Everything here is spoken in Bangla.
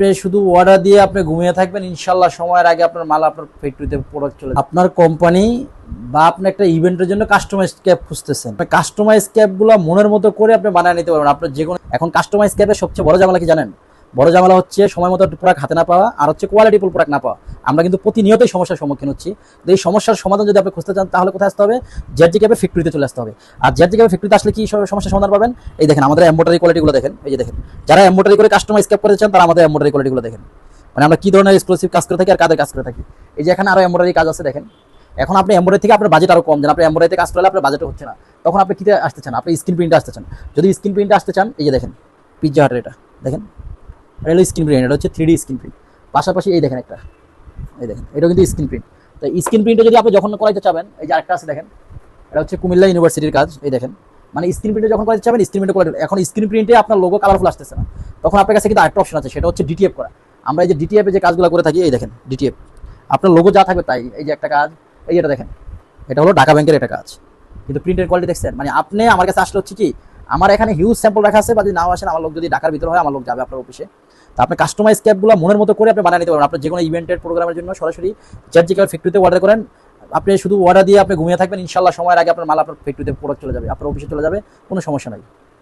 আপনি শুধু অর্ডার দিয়ে আপনি ঘুমিয়ে থাকবেন, ইনশাল্লাহ সময়ের আগে আপনার মাল আপনার ফ্যাক্টরিতে প্রোডাক্ট চলে যাবে। আপনার কোম্পানি বা আপনি একটা ইভেন্টের জন্য কাস্টমাইজ ক্যাপ খুঁজতেছেন, কাস্টমাইজ ক্যাপগুলো মনের মতো করে আপনি বানিয়ে নিতে পারবেন। আপনার যে কোনো এখন কাস্টমাইজ ক্যাপের সবচেয়ে বড় ঝামেলা কি জানেন? বড় ঝামেলা হচ্ছে সময় মতো প্রোডাক্ট হাতে না পাওয়া, আর হচ্ছে কোয়ালিটিফুল প্রোডাক্ট না পাওয়া। আমরা কিন্তু প্রতিনিয়তই সমস্যার সম্মুখীন হচ্ছি। এই সমস্যার সমাধান যদি আপনি খুঁজতে চান তাহলে কোথায় আসতে হবে? জেডজি ক্যাপের ফ্যাক্টরিতে চলে আসতে হবে। আর জেডজি ক্যাপের ফ্যাক্টরিতে আসলে কি সমস্যার সমাধান পাবেন? এই দেখেন আমাদের এমব্রয়ডারি কোয়ালিটিগুলো দেখেন, এই যে দেখেন, যারা এমব্রয়ডারি করে কাস্টমাইজ ক্যাপ করতে চান তারা আমাদের এমব্রয়ডারি কোয়ালিটিগুলো দেখেন। মানে আমরা কি ধরনের এক্সক্লুসিভ কাজ করে থাকি আর কাদের কাজ করে থাকি। এই যে এখানে আরো এমব্রয়ডারি কাজ আছে দেখেন। এখন আপনি এমব্রয়ডারি থেকে আপনার বাজেট আরো কম, যেন আপনি এমব্রয়ডারিতে কাজ করলে আপনার বাজেট হচ্ছে না, তখন আপনি কিতে আসতে চান? আপনি স্ক্রিন প্রিন্টে আসতে চান। যদি স্ক্রিন প্রিন্টে আসতে চান, এই যে দেখেন পিজ্জা হাটের এটা দেখেন, এটা হলো স্ক্রিন প্রিন্ট, এটা হচ্ছে 3D স্ক্রিন প্রিন্ট। পাশাপাশি এই দেখেন একটা, এই দেখেন এটাও কিন্তু স্ক্রিন প্রিন্ট। তো স্ক্রিন প্রিন্টে যদি আপনি যখন করাইতে চাবেন, এই যে আরেকটা আছে দেখেন, এটা হচ্ছে কুমিল্লা ইউনিভার্সিটির কাজ। এই দেখেন, মানে স্ক্রিন প্রিন্টে যখন করাইতে চাবেন স্ক্রিন প্রিন্টে কোয়ালিটি। এখন স্ক্রিন প্রিন্টে আপনার লোগো কালারফুল আসতেছে না, তখন আপনার কাছে কিন্তু আরেকটা অপশন আছে, সেটা হচ্ছে ডিটিএফ করা। আমরা এই যে ডিটিএফ এ যে কাজগুলো করে থাকি, এই দেখেন ডিটিএফ, আপনার লোগো যা থাকবে তাই। এই যে একটা কাজ, এই যেটা দেখেন, এটা হলো ঢাকা ব্যাংকের একটা কাজ, কিন্তু প্রিন্টের কোয়ালিটি দেখছেন। মানে আপনি আমার কাছে আসলে হচ্ছে কি, আমার এখানে হিউজ স্যাম্পল রাখা আছে, বা যদি নাও আসেন, আমার লোক যদি ঢাকার ভিতরে হয়, আমার লোক যাবে আপনার অফিসে। তো আপনি কাস্টমাইজ ক্যাপগুলো মনের মতো করে আপনি বানিয়ে নিতে পারবেন। আপনার যে কোনো ইভেন্টের প্রোগ্রামের জন্য সরাসরি জেডজি ক্যাপ ফ্যাক্টরিতে অর্ডার করেন। আপনি শুধু অর্ডার দিয়ে আপনি ঘুমিয়ে থাকবেন, ইনশাল্লাহ সময়ের আগে আপনার মাল আপনার ফ্যাক্টরিতে প্রোডাক্ট চলে যাবে, আপনার অফিসে চলে যাবে, কোনো সমস্যা নাই।